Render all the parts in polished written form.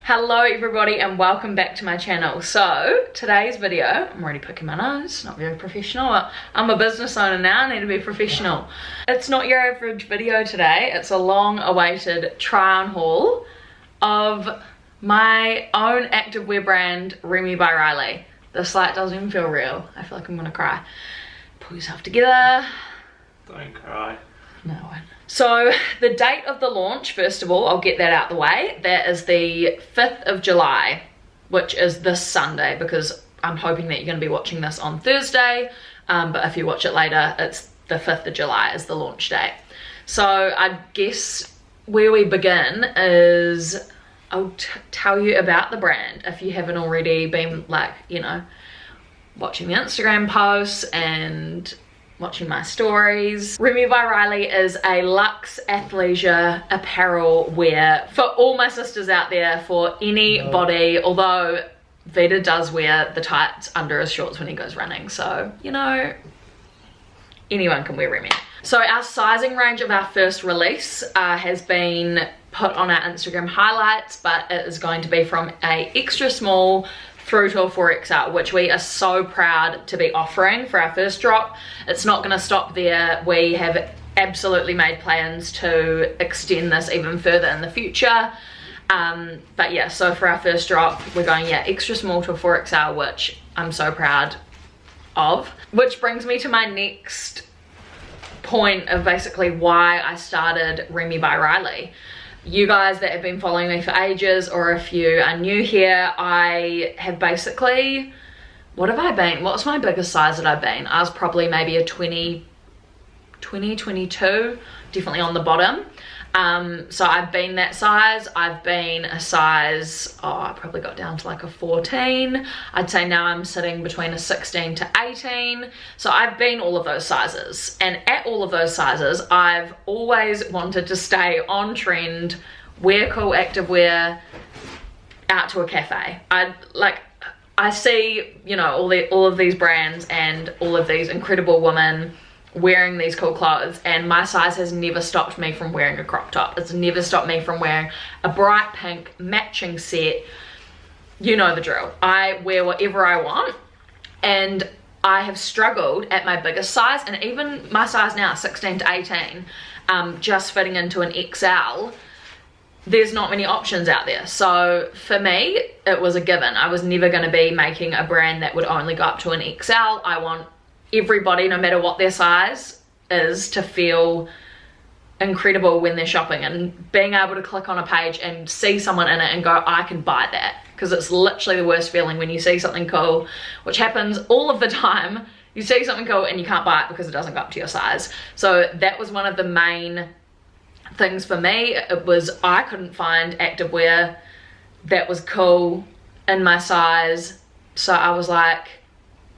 Hello everybody and welcome back to my channel. So today's video, I'm already picking my nose, not very professional, but I'm a business owner now, I need to be professional. It's not your average video today, it's a long awaited try on haul of my own activewear brand, REMMIE by Riley. This light doesn't even feel real, I feel like I'm gonna cry. Pull yourself together. Don't cry. No one. So the date of the launch, first of all, I'll get that out the way. That is the 5th of July, which is this Sunday, because I'm hoping that you're going to be watching this on Thursday. But if you watch it later, it's the 5th of July is the launch date. So I guess where we begin is I'll tell you about the brand if you haven't already been, like, you know, watching the Instagram posts and watching my stories. REMMIE by Riley is a luxe athleisure apparel wear for all my sisters out there, for any body, although Vita does wear the tights under his shorts when he goes running, so you know, anyone can wear REMMIE. So our sizing range of our first release has been put on our Instagram highlights, but it is going to be from a extra small through to a 4XL, which we are so proud to be offering for our first drop. It's not going to stop there. We have absolutely made plans to extend this even further in the future. But yeah, so for our first drop, we're going, yeah, extra small to a 4XL, which I'm so proud of. Which brings me to my next point of basically why I started REMMIE by Riley. You guys that have been following me for ages, or if you are new here, I have basically, what have I been? What's my biggest size that I've been? I was probably maybe a 22, definitely on the bottom. So I've been that size. I've been a size, I probably got down to like a 14. I'd say now I'm sitting between a 16 to 18. So I've been all of those sizes. And at all of those sizes, I've always wanted to stay on trend, wear cool activewear, out to a cafe. I see, you know, all of these brands and all of these incredible women wearing these cool clothes, and my size has never stopped me from wearing a crop top. It's never stopped me from wearing a bright pink matching set. You know the drill. I wear whatever I want, and I have struggled at my biggest size, and even my size now, 16 to 18, just fitting into an XL. There's not many options out there. So for me, it was a given. I was never going to be making a brand that would only go up to an XL. I want everybody, no matter what their size is, to feel incredible when they're shopping, and being able to click on a page and see someone in it and go, I can buy that, because it's literally the worst feeling when you see something cool, which happens all of the time. You see something cool and you can't buy it because it doesn't go up to your size. So that was one of the main things for me. It was, I couldn't find activewear that was cool in my size, so I was like,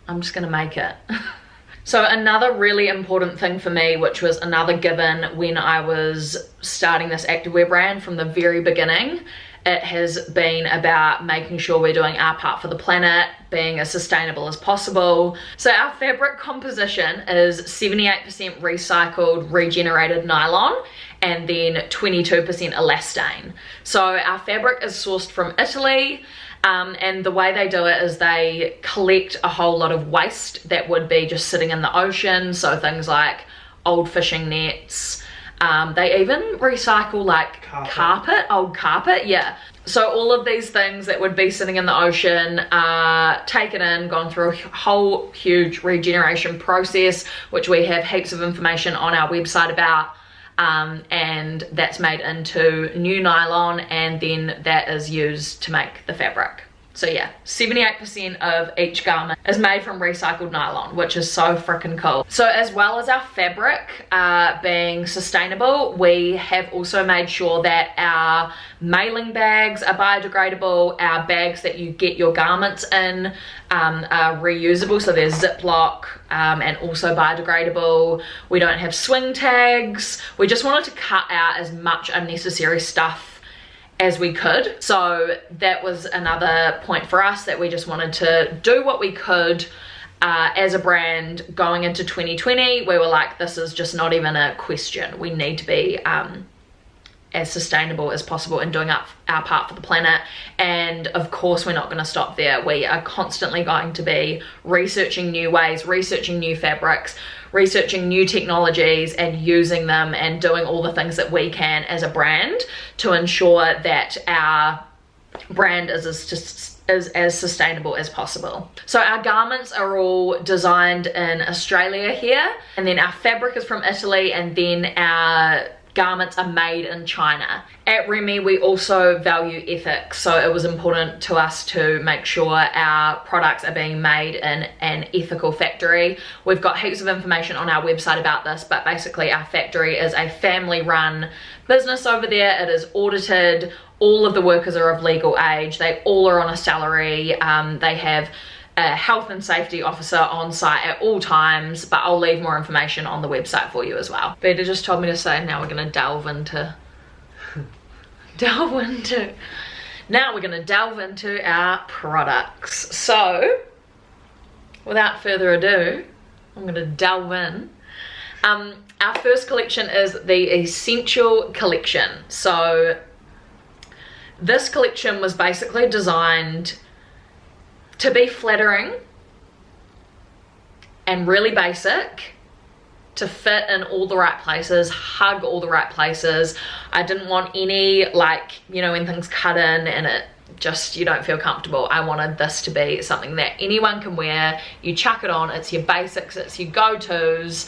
I'm just gonna make it. So another really important thing for me, which was another given when I was starting this activewear brand from the very beginning, it has been about making sure we're doing our part for the planet, being as sustainable as possible. So our fabric composition is 78% recycled, regenerated nylon, and then 22% elastane. So our fabric is sourced from Italy. And the way they do it is they collect a whole lot of waste that would be just sitting in the ocean, so things like old fishing nets. They even recycle like old carpet, yeah. So all of these things that would be sitting in the ocean are taken in, gone through a whole huge regeneration process, which we have heaps of information on our website about. And that's made into new nylon, and then that is used to make the fabric. So yeah, 78% of each garment is made from recycled nylon, which is so freaking cool. So as well as our fabric being sustainable, we have also made sure that our mailing bags are biodegradable, our bags that you get your garments in are reusable, so they're Ziploc and also biodegradable. We don't have swing tags. We just wanted to cut out as much unnecessary stuff as we could. So that was another point for us, that we just wanted to do what we could as a brand going into 2020. We were like, this is just not even a question. We need to be as sustainable as possible and doing our part for the planet. And of course we're not going to stop there. We are constantly going to be researching new ways, researching new fabrics, researching new technologies and using them and doing all the things that we can as a brand to ensure that our brand is as sustainable as possible. So our garments are all designed in Australia here, and then our fabric is from Italy, and then our garments are made in China. At REMMIE we also value ethics, so it was important to us to make sure our products are being made in an ethical factory. We've got heaps of information on our website about this, but basically our factory is a family run business over there. It is audited, all of the workers are of legal age, they all are on a salary, they have a health and safety officer on site at all times, but I'll leave more information on the website for you as well. Beta just told me to say now we're going to delve into our products. So without further ado, I'm going to delve in. Our first collection is the Essential collection. So this collection was basically designed to be flattering and really basic, to fit in all the right places, hug all the right places. I didn't want any, like, you know, when things cut in and it just, you don't feel comfortable. I wanted this to be something that anyone can wear. You chuck it on, it's your basics, it's your go-tos.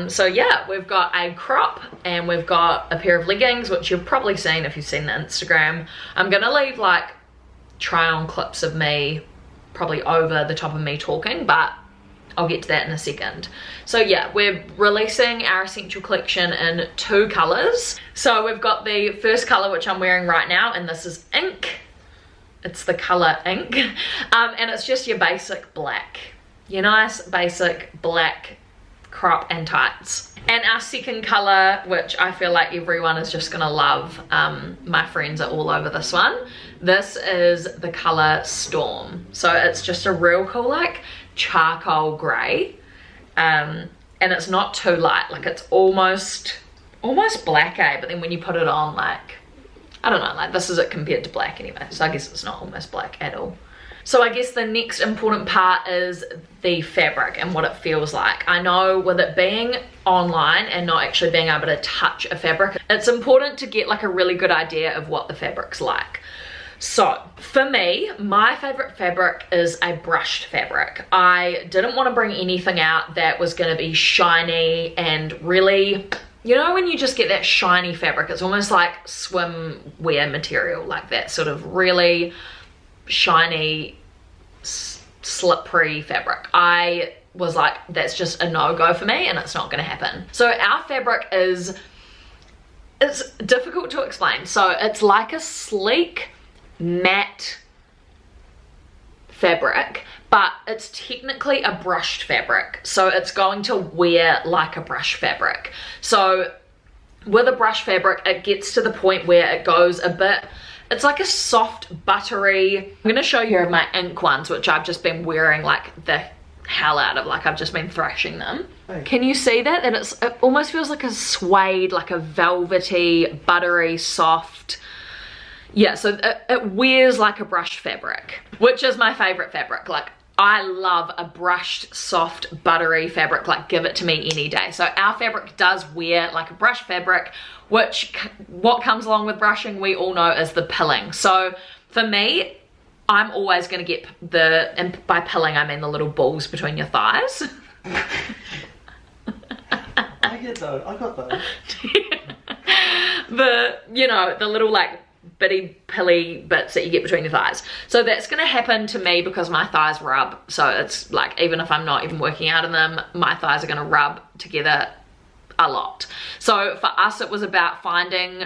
So yeah, we've got a crop and we've got a pair of leggings, which you've probably seen if you've seen the Instagram. I'm gonna leave like try on clips of me probably over the top of me talking, but I'll get to that in a second. So yeah, we're releasing our Essential collection in 2 colors. So we've got the first color, which I'm wearing right now, and this is ink. It's the color ink. And it's just your basic black, your nice basic black crop and tights. And our second color, which I feel like everyone is just gonna love, my friends are all over this one. This is the color Storm. So it's just a real cool like charcoal gray, and it's not too light, like it's almost black, but then when you put it on, like, I don't know, like this is it compared to black anyway, so I guess it's not almost black at all. So I guess the next important part is the fabric and what it feels like. I know with it being online and not actually being able to touch a fabric, it's important to get like a really good idea of what the fabric's like. So for me, my favorite fabric is a brushed fabric. I didn't want to bring anything out that was going to be shiny and really, you know, when you just get that shiny fabric, it's almost like swimwear material, like that sort of really shiny, slippery fabric. I was like, that's just a no-go for me and it's not going to happen. So our fabric is, it's difficult to explain. So it's like a sleek matte fabric, but it's technically a brushed fabric, so it's going to wear like a brush fabric. So with a brush fabric, it gets to the point where it goes a bit, it's like a soft buttery, I'm going to show you my ink ones, which I've just been wearing like the hell out of, like I've just been thrashing them. Hey. Can you see that it almost feels like a suede, like a velvety, buttery, soft. Yeah, so it wears like a brushed fabric, which is my favorite fabric. Like, I love a brushed, soft, buttery fabric. Like, give it to me any day. So our fabric does wear like a brushed fabric, which what comes along with brushing, we all know, is the pilling. So for me, I'm always going to get the, and by pilling I mean the little balls between your thighs. I get those, I got those. The, you know, the little like bitty pilly bits that you get between your thighs. So that's going to happen to me because my thighs rub. So it's like, even if I'm not even working out in them, my thighs are going to rub together a lot. So for us, it was about finding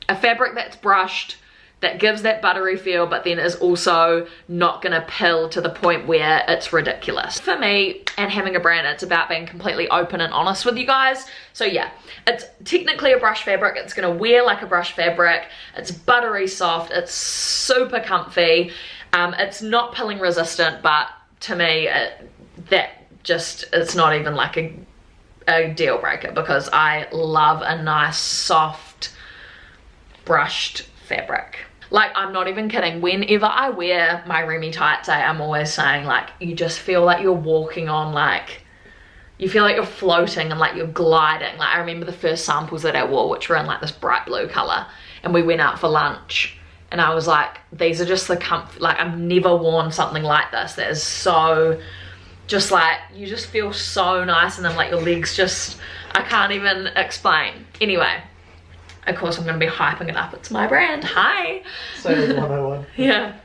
a fabric that's brushed, that gives that buttery feel, but then is also not gonna pill to the point where it's ridiculous. For me, and having a brand, it's about being completely open and honest with you guys. So yeah, it's technically a brush fabric. It's gonna wear like a brush fabric. It's buttery soft. It's super comfy. It's not pilling resistant, but to me, it's not even like a deal breaker, because I love a nice, soft, brushed fabric. Like, I'm not even kidding. Whenever I wear my REMMIE tights, I'm always saying, like, you just feel like you're walking on, like, you feel like you're floating and like you're gliding. Like, I remember the first samples that I wore, which were in like this bright blue color, and we went out for lunch, and I was like, these are just the comfort. Like, I've never worn something like this that is so, just like, you just feel so nice, and then like your legs just, I can't even explain. Anyway, of course I'm going to be hyping it up. It's my brand. Hi. Sales 101. Yeah.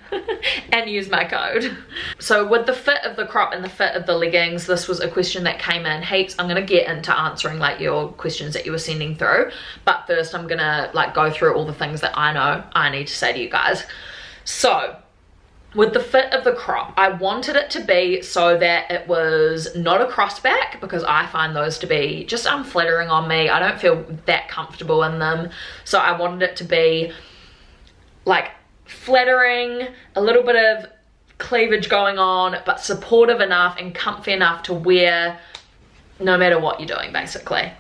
And use my code. So with the fit of the crop and the fit of the leggings, this was a question that came in heaps. I'm going to get into answering like your questions that you were sending through, but first I'm going to like go through all the things that I know I need to say to you guys. So with the fit of the crop, I wanted it to be so that it was not a crossback, because I find those to be just unflattering on me. I don't feel that comfortable in them. So I wanted it to be like flattering, a little bit of cleavage going on, but supportive enough and comfy enough to wear no matter what you're doing, basically.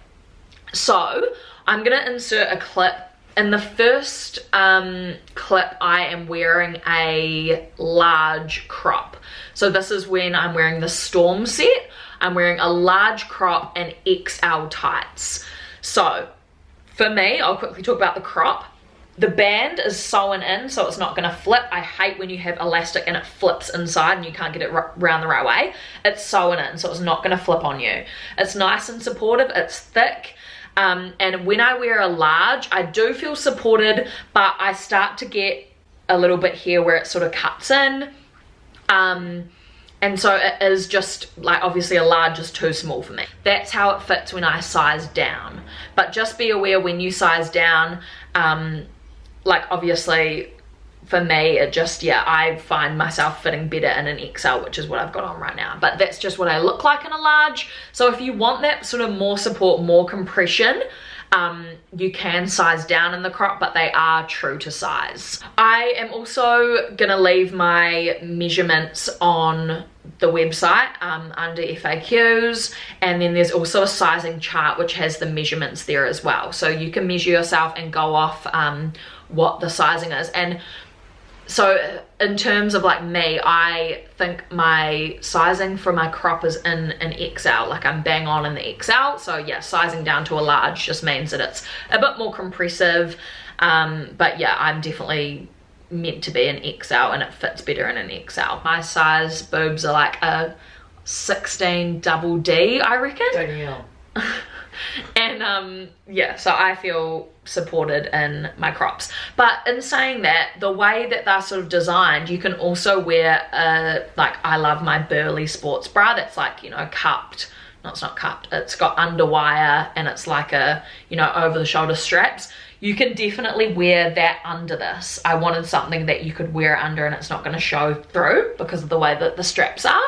So I'm gonna insert a clip. In the first clip, I am wearing a large crop. So this is when I'm wearing the Storm set. I'm wearing a large crop and XL tights. So for me, I'll quickly talk about the crop. The band is sewn in, so it's not gonna flip. I hate when you have elastic and it flips inside and you can't get it round the right way. It's sewn in, so it's not gonna flip on you. It's nice and supportive, it's thick. And when I wear a large, I do feel supported, but I start to get a little bit here where it sort of cuts in. And so it is just like, obviously a large is too small for me. That's how it fits when I size down. But just be aware when you size down, like obviously for me, it just, yeah, I find myself fitting better in an XL, which is what I've got on right now. But that's just what I look like in a large. So if you want that sort of more support, more compression, you can size down in the crop, but they are true to size. I am also gonna leave my measurements on the website under FAQs, and then there's also a sizing chart which has the measurements there as well. So you can measure yourself and go off what the sizing is. And so in terms of like me, I think my sizing for my crop is in an XL, like I'm bang on in the XL. So yeah, sizing down to a large just means that it's a bit more compressive. But yeah, I'm definitely meant to be an XL and it fits better in an XL. My size boobs are like a 16 double D, I reckon. Danielle. And yeah, so I feel supported in my crops. But in saying that, the way that they're sort of designed, you can also wear a, like, I love my Burley sports bra that's like, you know, cupped. No, it's not cupped, it's got underwire and it's like a, you know, over the shoulder straps. You can definitely wear that under this. I wanted something that you could wear under and it's not going to show through because of the way that the straps are.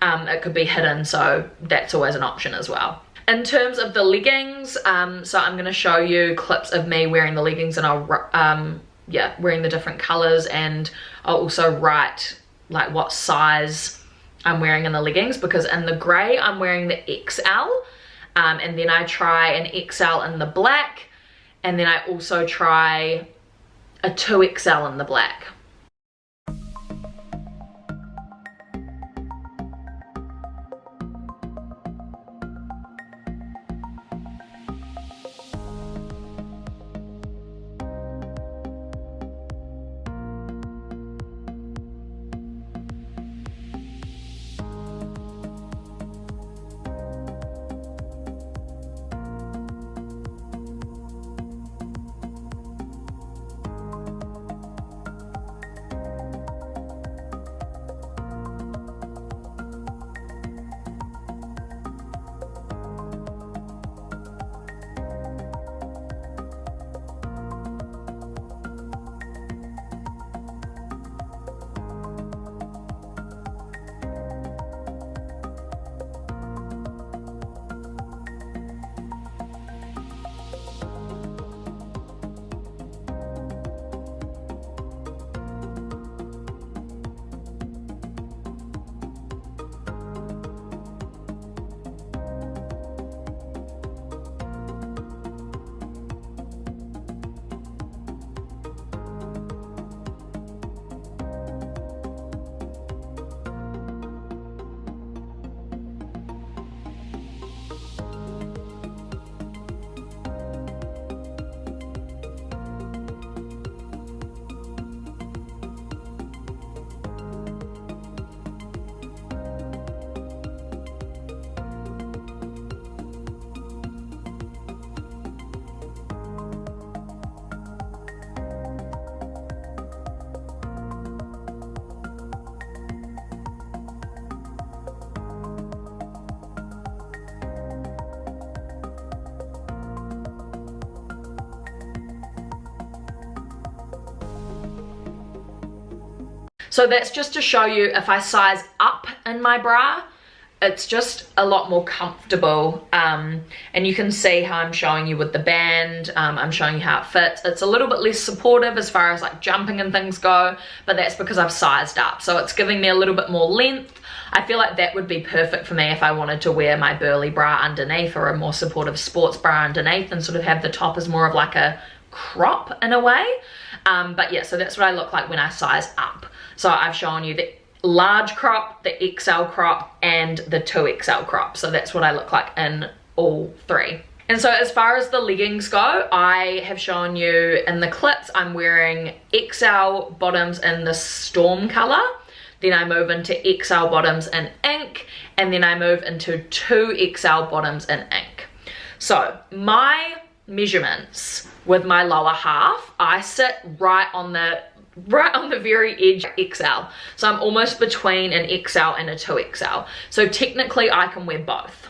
It could be hidden, so that's always an option as well. In terms of the leggings, so I'm going to show you clips of me wearing the leggings, and I'll, yeah, wearing the different colors, and I'll also write like what size I'm wearing in the leggings, because in the gray I'm wearing the XL, and then I try an XL in the black, and then I also try a 2XL in the black. So that's just to show you, if I size up in my bra, it's just a lot more comfortable, and you can see how I'm showing you with the band. I'm showing you how it fits. It's a little bit less supportive as far as like jumping and things go, but that's because I've sized up, so it's giving me a little bit more length. I feel like that would be perfect for me if I wanted to wear my burly bra underneath, or a more supportive sports bra underneath, and sort of have the top as more of like a crop in a way. But yeah, so that's what I look like when I size up. So I've shown you the large crop, the XL crop, and the 2XL crop. So that's what I look like in all three. And so as far as the leggings go, I have shown you in the clips, I'm wearing XL bottoms in the storm color. Then I move into XL bottoms in ink, and then I move into 2XL bottoms in ink. So my measurements with my lower half, I sit right on the very edge XL. So I'm almost between an XL and a 2XL. So technically I can wear both.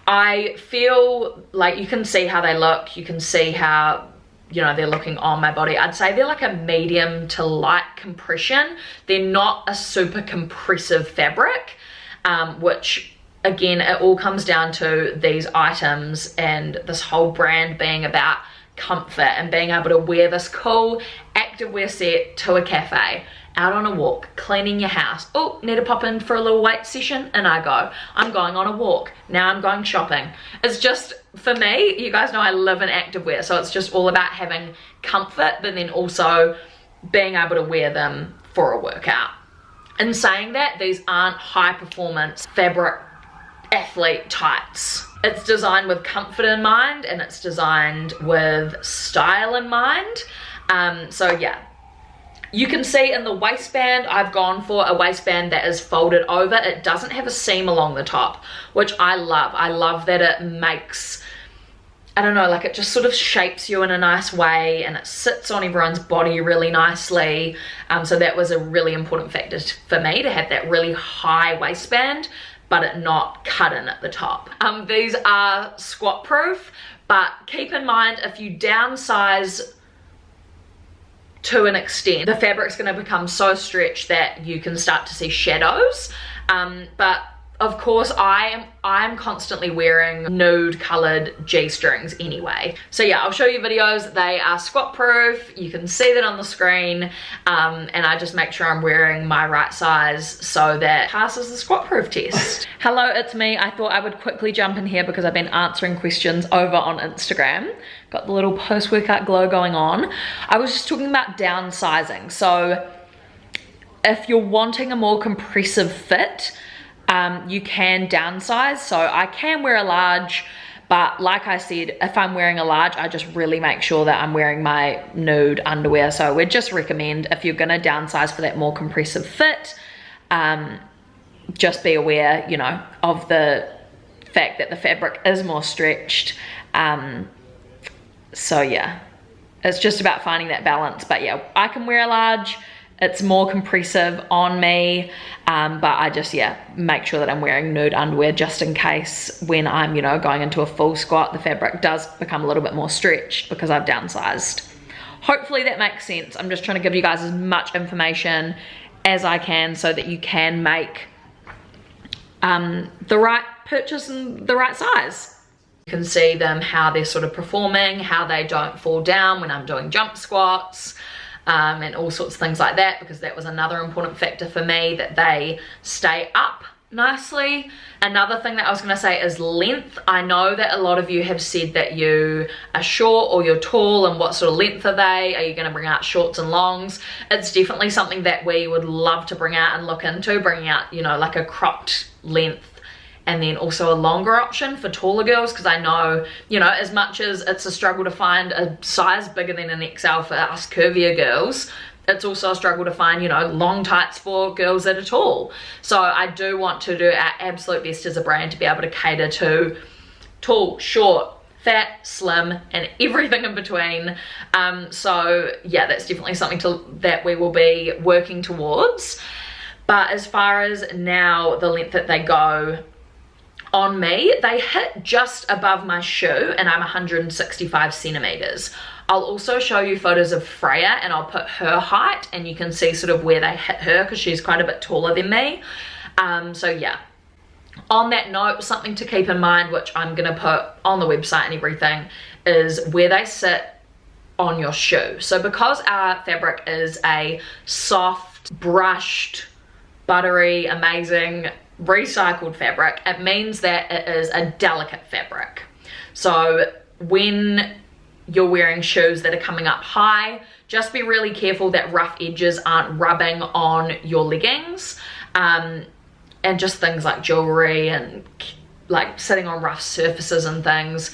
I feel like you can see how they look. You can see how, you know, they're looking on my body. I'd say they're like a medium to light compression. They're not a super compressive fabric, which again, it all comes down to these items and this whole brand being about comfort and being able to wear this cool activewear set to a cafe, out on a walk, cleaning your house. Oh, need to pop in for a little weight session, and I go. I'm going on a walk. Now I'm going shopping. It's just, for me, you guys know I live in activewear, so it's just all about having comfort, but then also being able to wear them for a workout. In saying that, these aren't high performance fabric athlete tights. It's designed with comfort in mind, and it's designed with style in mind. So yeah, you can see in the waistband, I've gone for a waistband that is folded over. It doesn't have a seam along the top, which I love. I love that it makes, I don't know, like it just sort of shapes you in a nice way, and it sits on everyone's body really nicely. So that was a really important factor for me, to have that really high waistband, but it not cut in at the top. These are squat proof, but keep in mind, if you downsize to an extent, the fabric's going to become so stretched that you can start to see shadows. But of course, I'm constantly wearing nude colored G-strings anyway. So yeah, I'll show you videos. They are squat proof. You can see that on the screen. And I just make sure I'm wearing my right size so that it passes the squat proof test. Hello, it's me. I thought I would quickly jump in here because I've been answering questions over on Instagram. Got the little post-workout glow going on. I was just talking about downsizing. So if you're wanting a more compressive fit, you can downsize. So I can wear a large, but like I said, if I'm wearing a large, I just really make sure that I'm wearing my nude underwear. So we'd just recommend, if you're gonna downsize for that more compressive fit, just be aware, you know, of the fact that the fabric is more stretched. So yeah, it's just about finding that balance. But yeah, I can wear a large. It's more compressive on me, but I just, yeah, make sure that I'm wearing nude underwear just in case when I'm, you know, going into a full squat, the fabric does become a little bit more stretched because I've downsized. Hopefully that makes sense. I'm just trying to give you guys as much information as I can so that you can make the right purchase and the right size. You can see them, how they're sort of performing, how they don't fall down when I'm doing jump squats, and all sorts of things like that, because that was another important factor for me, that they stay up nicely. Another thing that I was going to say is length. I know that a lot of you have said that you are short or you're tall, and what sort of length are they? Are you going to bring out shorts and longs? It's definitely something that we would love to bring out and look into, bringing out, you know, like a cropped length, and then also a longer option for taller girls, because I know, you know, as much as it's a struggle to find a size bigger than an XL for us curvier girls, it's also a struggle to find, you know, long tights for girls that are tall. So I do want to do our absolute best as a brand to be able to cater to tall, short, fat, slim, and everything in between. So yeah, that's definitely something that we will be working towards. But as far as now, the length that they go on me, they hit just above my shoe, and I'm 165 centimeters. I'll also show you photos of Freya, and I'll put her height and you can see sort of where they hit her because she's quite a bit taller than me. So yeah. On that note, something to keep in mind, which I'm going to put on the website and everything, is where they sit on your shoe. So because our fabric is a soft, brushed, buttery, amazing, recycled fabric, it means that it is a delicate fabric. So when you're wearing shoes that are coming up high, just be really careful that rough edges aren't rubbing on your leggings. And just things like jewelry and like sitting on rough surfaces and things,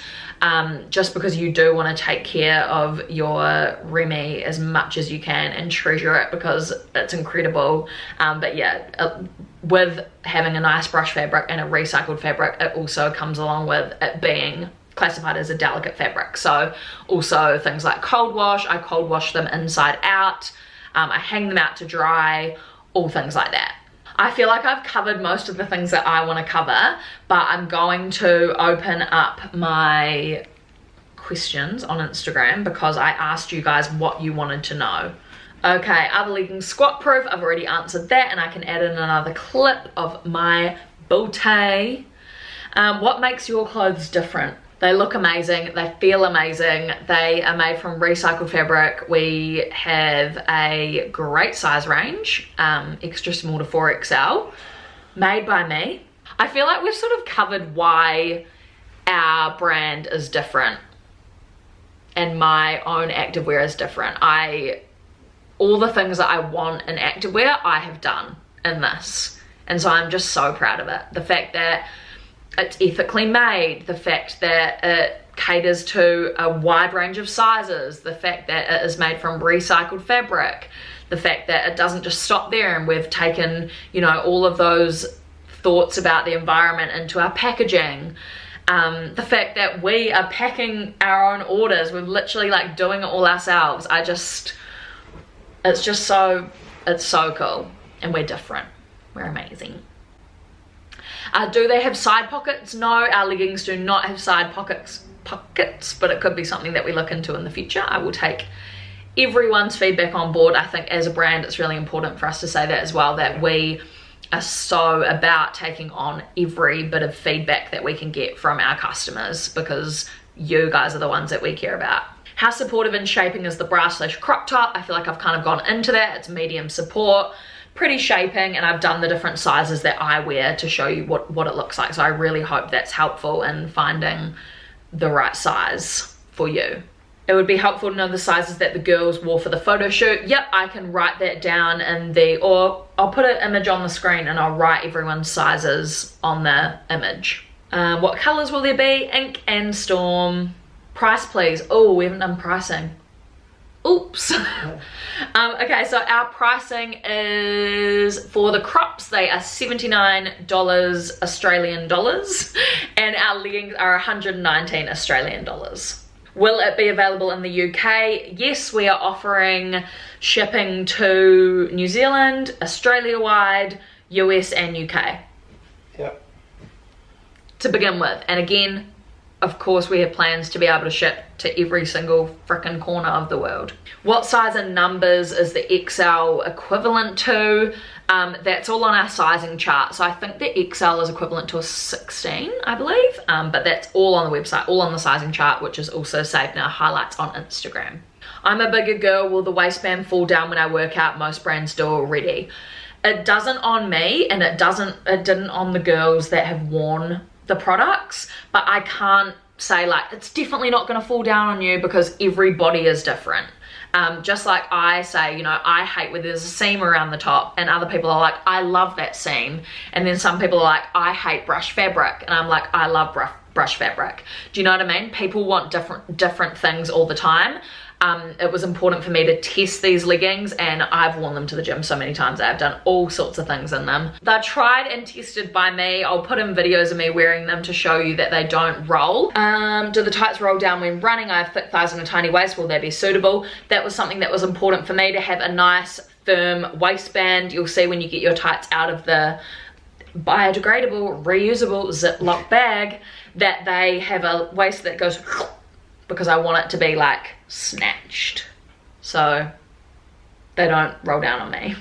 just because you do want to take care of your REMMIE as much as you can and treasure it because it's incredible. But yeah, with having a nice brush fabric and a recycled fabric, it also comes along with it being classified as a delicate fabric. So also things like cold wash, I cold wash them inside out, I hang them out to dry, all things like that. I feel like I've covered most of the things that I want to cover, but I'm going to open up my questions on Instagram because I asked you guys what you wanted to know. Okay, are the leggings squat proof? I've already answered that, and I can add in another clip of my bootay. What makes your clothes different? They look amazing, they feel amazing, they are made from recycled fabric. We have a great size range, extra small to 4XL, made by me. I feel like we've sort of covered why our brand is different and my own activewear is different. All the things that I want in activewear, I have done in this. And so I'm just so proud of it. The fact that it's ethically made, the fact that it caters to a wide range of sizes, the fact that it is made from recycled fabric, the fact that it doesn't just stop there and we've taken, you know, all of those thoughts about the environment into our packaging, the fact that we are packing our own orders, we're literally like doing it all ourselves. It's so cool, and we're different, we're amazing. Do they have side pockets? No, our leggings do not have side pockets, but it could be something that we look into in the future. I will take everyone's feedback on board. I think as a brand, it's really important for us to say that as well, that we are so about taking on every bit of feedback that we can get from our customers, because you guys are the ones that we care about. How supportive in shaping is the bra/crop top? I feel like I've kind of gone into that. It's medium support, pretty shaping, and I've done the different sizes that I wear to show you what it looks like. So I really hope that's helpful in finding the right size for you. It would be helpful to know the sizes that the girls wore for the photo shoot. Yep, I can write that down or I'll put an image on the screen and I'll write everyone's sizes on the image. What colors will there be? Ink and Storm. Price please. Oh, we haven't done pricing. Oops. Okay, so our pricing is, for the crops, they are $79 Australian dollars, and our leggings are 119 Australian dollars. Will it be available in the UK? Yes, we are offering shipping to New Zealand, Australia-wide, US and UK. Yep. To begin with, and again, of course, we have plans to be able to ship to every single frickin' corner of the world. What size and numbers is the XL equivalent to? That's all on our sizing chart. So I think the XL is equivalent to a 16, I believe. But that's all on the website, all on the sizing chart, which is also saved in our highlights on Instagram. I'm a bigger girl. Will the waistband fall down when I work out? Most brands do already. It doesn't on me, and it didn't on the girls that have worn the products, but I can't say like it's definitely not going to fall down on you, because every body is different. Just like I say, you know, I hate where there's a seam around the top, and other people are like, I love that seam. And then some people are like, I hate brush fabric, and I'm like, I love brush fabric. Do you know what I mean? People want different things all the time. It was important for me to test these leggings, and I've worn them to the gym so many times. I've done all sorts of things in them. They're tried and tested by me. I'll put in videos of me wearing them to show you that they don't roll. Do the tights roll down when running? I have thick thighs and a tiny waist. Will they be suitable? That was something that was important for me, to have a nice firm waistband. You'll see when you get your tights out of the biodegradable, reusable Ziploc bag that they have a waist that goes because I want it to be like snatched so they don't roll down on me.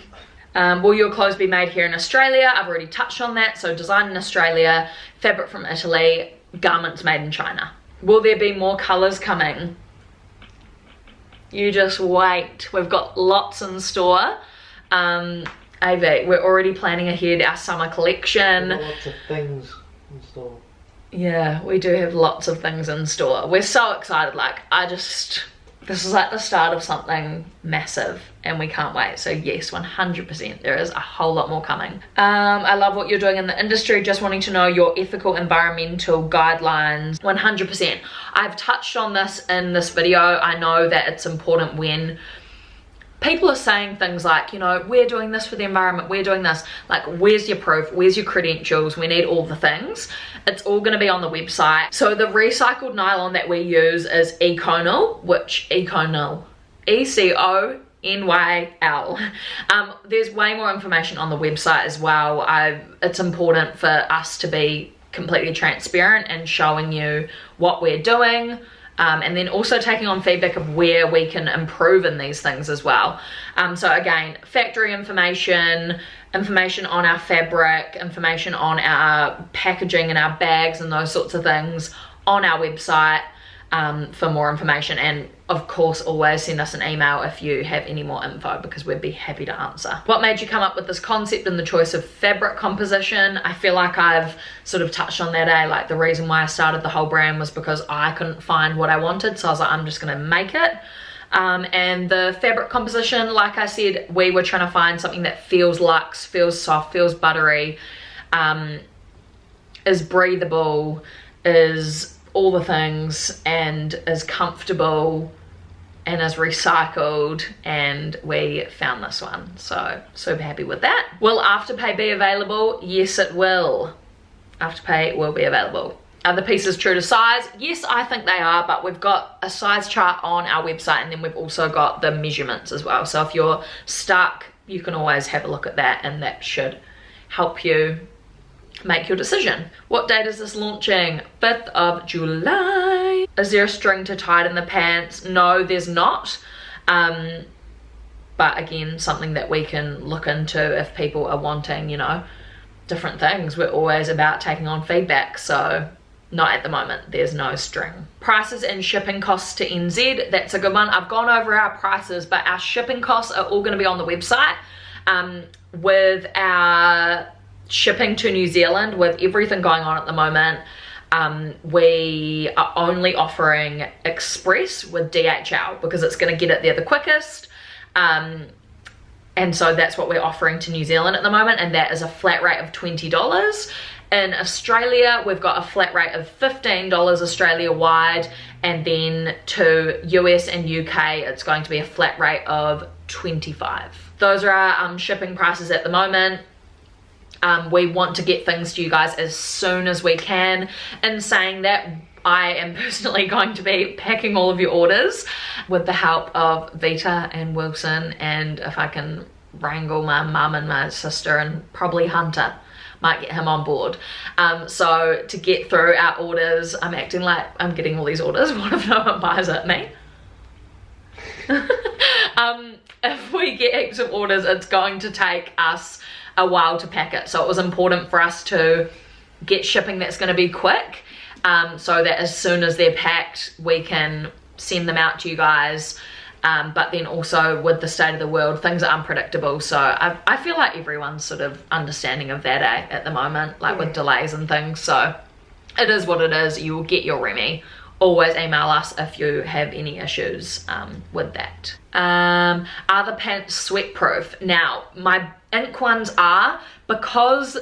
Will your clothes be made here in Australia? I've already touched on that. So design in Australia, fabric from Italy, garments made in China. Will there be more colours coming? You just wait. We've got lots in store. AV, we're already planning ahead our summer collection. We've got lots of things in store. Yeah, we do have lots of things in store. We're so excited. Like, this is like the start of something massive and we can't wait. So yes, 100%, there is a whole lot more coming. I love what you're doing in the industry. Just wanting to know your ethical environmental guidelines. 100%. I've touched on this in this video. I know that it's important when people are saying things like, you know, we're doing this for the environment, we're doing this. Like, where's your proof? Where's your credentials? We need all the things. It's all going to be on the website. So the recycled nylon that we use is Econyl, which Econyl, ECONYL. There's way more information on the website as well. It's important for us to be completely transparent and showing you what we're doing. And then also taking on feedback of where we can improve in these things as well. So again, factory information on our fabric, information on our packaging and our bags and those sorts of things on our website for more information. And of course, always send us an email if you have any more info, because we'd be happy to answer. What made you come up with this concept and the choice of fabric composition? I feel like I've sort of touched on that, like the reason why I started the whole brand was because I couldn't find what I wanted. So I was like, I'm just gonna make it. And the fabric composition, like I said, we were trying to find something that feels luxe, feels soft, feels buttery, is breathable, is all the things, and is comfortable and is recycled, and we found this one, so super happy with that. Will Afterpay be available? Yes, it will. Afterpay will be available. Are the pieces true to size? Yes, I think they are, but we've got a size chart on our website, and then we've also got the measurements as well. So if you're stuck, you can always have a look at that, and that should help you make your decision. What date is this launching? 5th of July. Is there a string to tie it in the pants? No, there's not. But again, something that we can look into if people are wanting, you know, different things. We're always about taking on feedback, so not at the moment, there's no string. Prices and shipping costs to NZ, that's a good one. I've gone over our prices, but our shipping costs are all gonna be on the website. With our shipping to New Zealand, with everything going on at the moment, we are only offering express with DHL because it's going to get it there the quickest, and so that's what we're offering to New Zealand at the moment, and that is a flat rate of $20. In Australia, we've got a flat rate of $15 Australia wide, and then to US and UK, it's going to be a flat rate of $25. Those are our shipping prices at the moment. We want to get things to you guys as soon as we can. In saying that, I am personally going to be packing all of your orders with the help of Vita and Wilson, and if I can wrangle my mum and my sister and probably Hunter, might get him on board. So to get through our orders, I'm acting like I'm getting all these orders. What if no one buys it? Me? If we get heaps of orders, it's going to take us a while to pack it, so it was important for us to get shipping that's going to be quick, so that as soon as they're packed we can send them out to you guys. But then also with the state of the world, things are unpredictable, so I feel like everyone's sort of understanding of that at the moment, like with delays and things. So it is what it is. You will get your REMMIE. Always email us if you have any issues with that. Are the pants sweat proof? Now, my ink ones are, because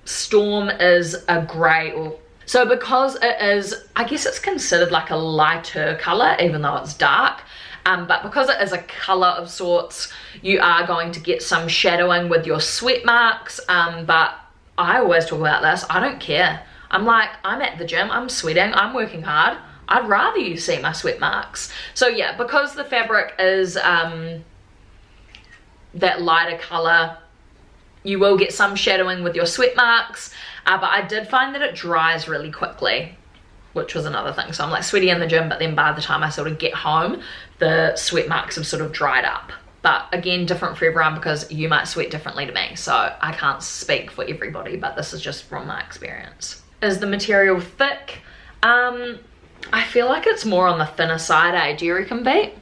Storm is a grey, or so because it is, I guess it's considered like a lighter color even though it's dark, but because it is a color of sorts, you are going to get some shadowing with your sweat marks, but I always talk about this, I don't care. I'm like, I'm at the gym, I'm sweating, I'm working hard, I'd rather you see my sweat marks. So yeah, because the fabric is that lighter color, you will get some shadowing with your sweat marks, but I did find that it dries really quickly. which was another thing. So I'm like sweaty in the gym, but then by the time I sort of get home, the sweat marks have sort of dried up. But again, different for everyone because you might sweat differently to me. So I can't speak for everybody, but this is just from my experience. Is the material thick? I feel like it's more on the thinner side, eh? Do you reckon, Pete?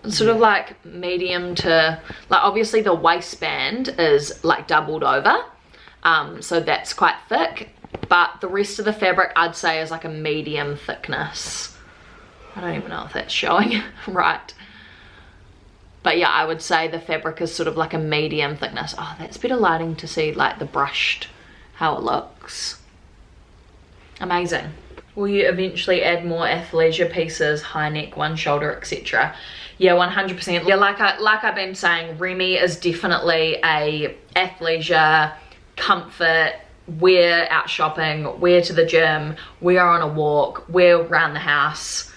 Sort of like medium to, like obviously the waistband is like doubled over. So that's quite thick. But the rest of the fabric I'd say is like a medium thickness. I don't even know if that's showing right. But yeah, I would say the fabric is sort of like a medium thickness. Oh, that's better lighting to see like the brushed, how it looks. Amazing. Will you eventually add more athleisure pieces, high neck, one shoulder, etc.? Yeah, 100%. Yeah, like I've been saying, REMMIE is definitely a athleisure, comfort, wear out shopping, wear to the gym, wear on a walk, wear around the house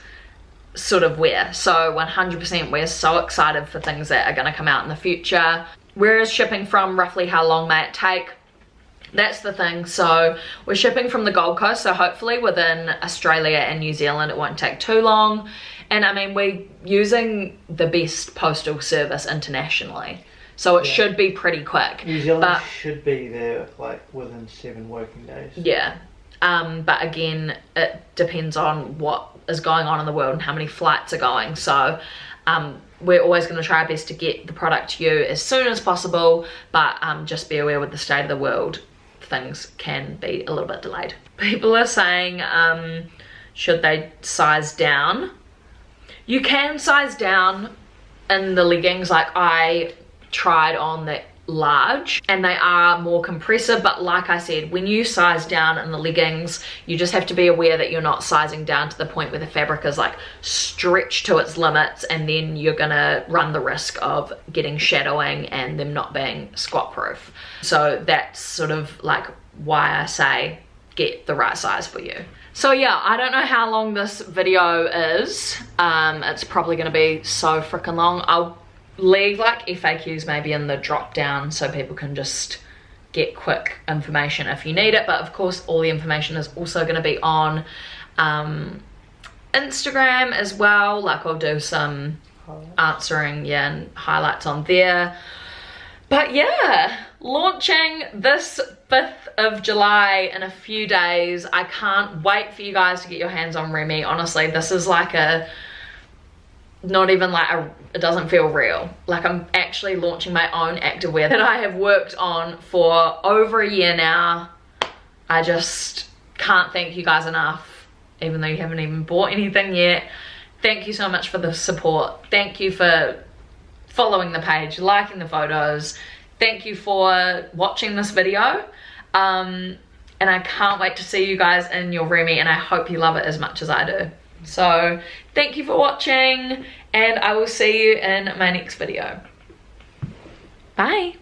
sort of wear. So 100% we're so excited for things that are going to come out in the future. Where is shipping from? Roughly how long may it take? That's the thing. So we're shipping from the Gold Coast, so hopefully within Australia and New Zealand it won't take too long. And I mean, we're using the best postal service internationally, so it should be pretty quick. New Zealand should be there like within 7 working days. Yeah. But again, it depends on what is going on in the world and how many flights are going. So we're always going to try our best to get the product to you as soon as possible, but just be aware with the state of the world, things can be a little bit delayed. People are saying, should they size down? You can size down in the leggings. Like I tried on the large and they are more compressive, but like I said, when you size down in the leggings, you just have to be aware that you're not sizing down to the point where the fabric is like stretched to its limits, and then you're gonna run the risk of getting shadowing and them not being squat proof. So that's sort of like why I say get the right size for you. So yeah, I don't know how long this video is. It's probably gonna be so freaking long. I'll leave like FAQs maybe in the drop down so people can just get quick information if you need it, but of course all the information is also going to be on Instagram as well. Like I'll do some answering and highlights on there. But yeah, launching this 5th of July in a few days. I can't wait for you guys to get your hands on REMMIE. Honestly, this is like not even like it doesn't feel real. Like I'm actually launching my own activewear that I have worked on for over a year now. I just can't thank you guys enough, even though you haven't even bought anything yet. Thank you so much for the support. Thank you for following the page, liking the photos. Thank you for watching this video. And I can't wait to see you guys in your REMMIE, and I hope you love it as much as I do. So thank you for watching, and I will see you in my next video. Bye.